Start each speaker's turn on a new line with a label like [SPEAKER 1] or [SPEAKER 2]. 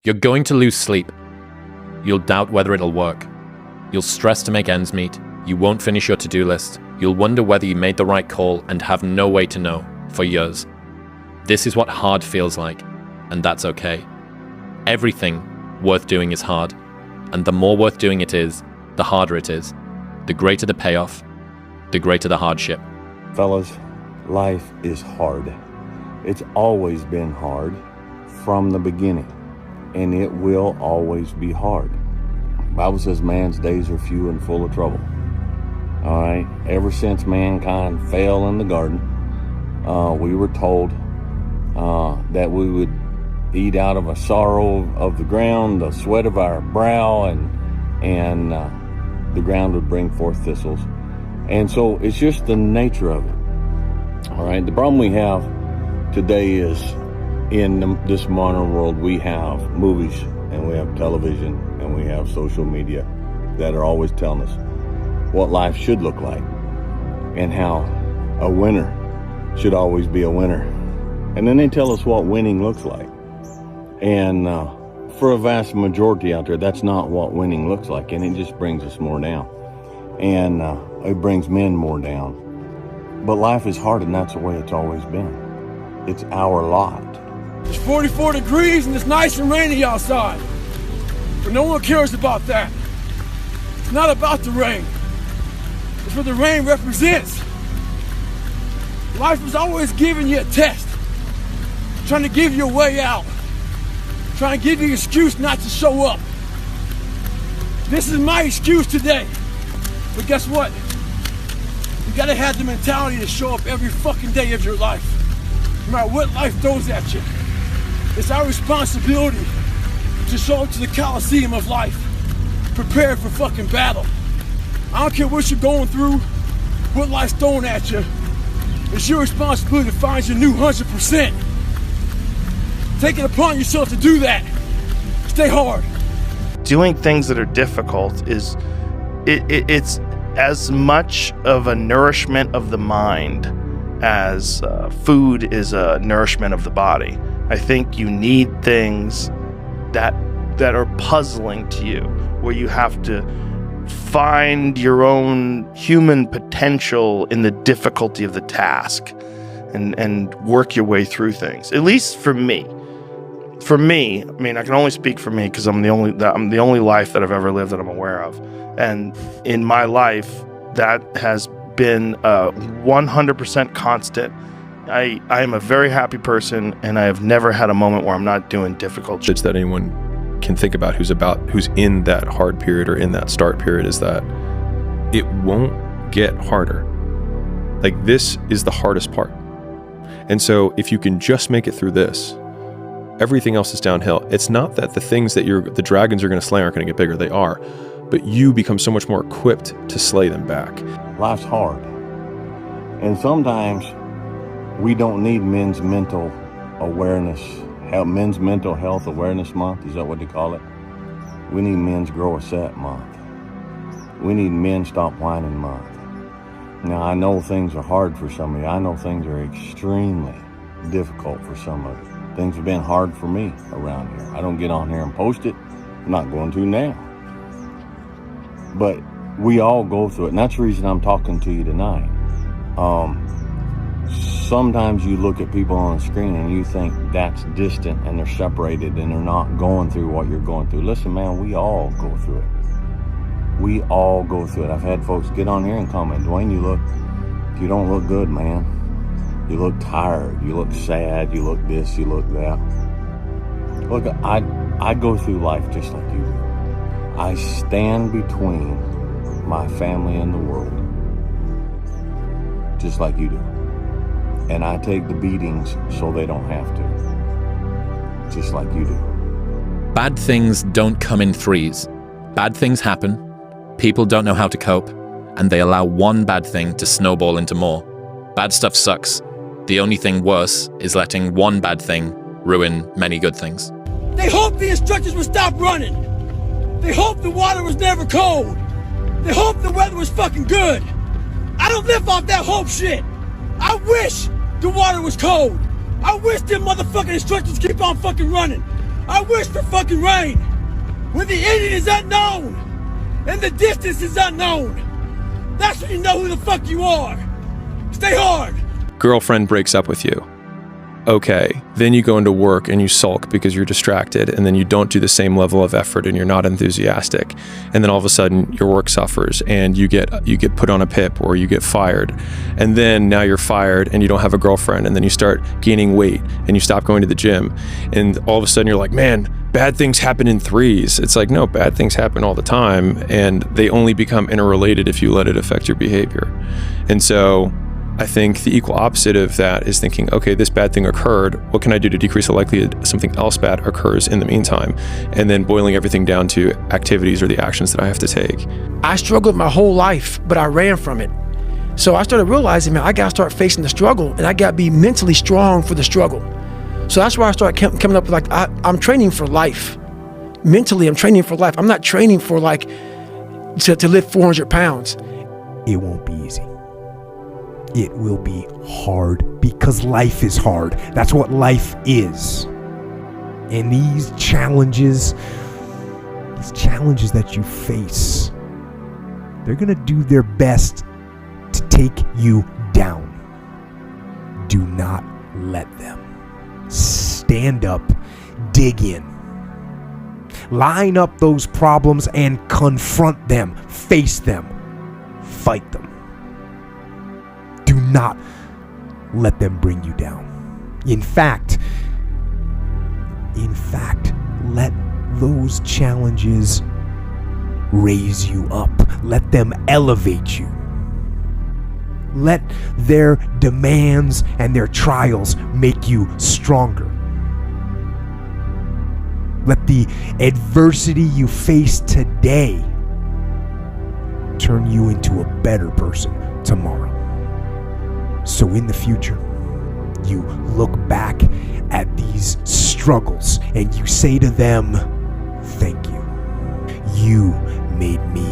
[SPEAKER 1] You're going to lose sleep. You'll doubt whether it'll work. You'll stress to make ends meet. You won't finish your to-do list. You'll wonder whether you made the right call and have no way to know for years. This is what hard feels like, and that's okay. Everything worth doing is hard, and the more worth doing it is, the harder it is. The greater the payoff, the greater the hardship.
[SPEAKER 2] Fellas, life is hard. It's always been hard from the beginning, and it will always be hard. The Bible says man's days are few and full of trouble. All right, ever since mankind fell in the garden, we were told that we would eat out of a sorrow of the ground, the sweat of our brow, and the ground would bring forth thistles. And so it's just the nature of it. All right, the problem we have today is in this modern world, we have movies and we have television and we have social media that are always telling us what life should look like and how a winner should always be a winner. And then they tell us what winning looks like. And for a vast majority out there, that's not what winning looks like. And it just brings us more down. And it brings men more down. But life is hard, and that's the way it's always been. It's our lot.
[SPEAKER 3] It's 44 degrees and it's nice and rainy outside. But no one cares about that. It's not about the rain. It's what the rain represents. Life is always giving you a test. Trying to give you a way out. Trying to give you an excuse not to show up. This is my excuse today. But guess what? You gotta have the mentality to show up every fucking day of your life. No matter what life throws at you. It's our responsibility to show up to the Coliseum of life, prepared for fucking battle. I don't care what you're going through, what life's throwing at you. It's your responsibility to find your new 100%. Take it upon yourself to do that. Stay hard.
[SPEAKER 4] Doing things that are difficult is, it's as much of a nourishment of the mind as food is a nourishment of the body. I think you need things that are puzzling to you, where you have to find your own human potential in the difficulty of the task and work your way through things. At least for me. For me, I mean, I can only speak for me because I'm the only life that I've ever lived that I'm aware of. And in my life, that has been 100% constant. I am a very happy person, and I have never had a moment where I'm not doing difficult shit.
[SPEAKER 5] That anyone can think about who's in that hard period or in that start period is that it won't get harder. Like, this is the hardest part. And so if you can just make it through this, everything else is downhill. It's not that the things that the dragons are going to slay aren't going to get bigger. They are. But you become so much more equipped to slay them back.
[SPEAKER 2] Life's hard. And sometimes we don't need men's mental awareness, men's mental health awareness month. Is that what they call it? We need men's grow a set month. We need men stop whining month. Now, I know things are hard for some of you. I know things are extremely difficult for some of you. Things have been hard for me around here. I don't get on here and post it. I'm not going to now. But we all go through it, and that's the reason I'm talking to you tonight. Sometimes you look at people on the screen and you think that's distant and they're separated and they're not going through what you're going through. Listen, man, we all go through it. We all go through it. I've had folks get on here and comment, Dwayne, you don't look good, man. You look tired, you look sad, you look this, you look that. Look, I go through life just like you do. I stand between my family and the world, just like you do. And I take the beatings so they don't have to, just like you do.
[SPEAKER 1] Bad things don't come in threes. Bad things happen, people don't know how to cope, and they allow one bad thing to snowball into more. Bad stuff sucks. The only thing worse is letting one bad thing ruin many good things.
[SPEAKER 3] They hoped the instructors would stop running. They hoped the water was never cold. They hoped the weather was fucking good. I don't live off that hope shit. I wish the water was cold. I wish them motherfucking instructors keep on fucking running. I wish for fucking rain. When the ending is unknown and the distance is unknown, that's when you know who the fuck you are. Stay hard.
[SPEAKER 5] Girlfriend breaks up with you. Okay, then you go into work and you sulk because you're distracted, and then you don't do the same level of effort and you're not enthusiastic. And then all of a sudden your work suffers and you get put on a PIP or you get fired. And then now you're fired and you don't have a girlfriend, and then you start gaining weight and you stop going to the gym. And all of a sudden you're like, man, bad things happen in threes. It's like, no, bad things happen all the time, and they only become interrelated if you let it affect your behavior. And so I think the equal opposite of that is thinking, okay, this bad thing occurred. What can I do to decrease the likelihood something else bad occurs in the meantime? And then boiling everything down to activities or the actions that I have to take.
[SPEAKER 6] I struggled my whole life, but I ran from it. So I started realizing, man, I got to start facing the struggle, and I got to be mentally strong for the struggle. So that's why I started coming up with, like, I'm training for life. Mentally, I'm training for life. I'm not training for, like, to lift 400 pounds.
[SPEAKER 7] It won't be easy. It will be hard because life is hard. That's what life is. And these challenges that you face, they're going to do their best to take you down. Do not let them. Stand up, dig in. Line up those problems and confront them, face them, fight them. Do not let them bring you down. In fact, let those challenges raise you up. Let them elevate you. Let their demands and their trials make you stronger. Let the adversity you face today turn you into a better person tomorrow. So in the future, you look back at these struggles and you say to them, thank you. You made me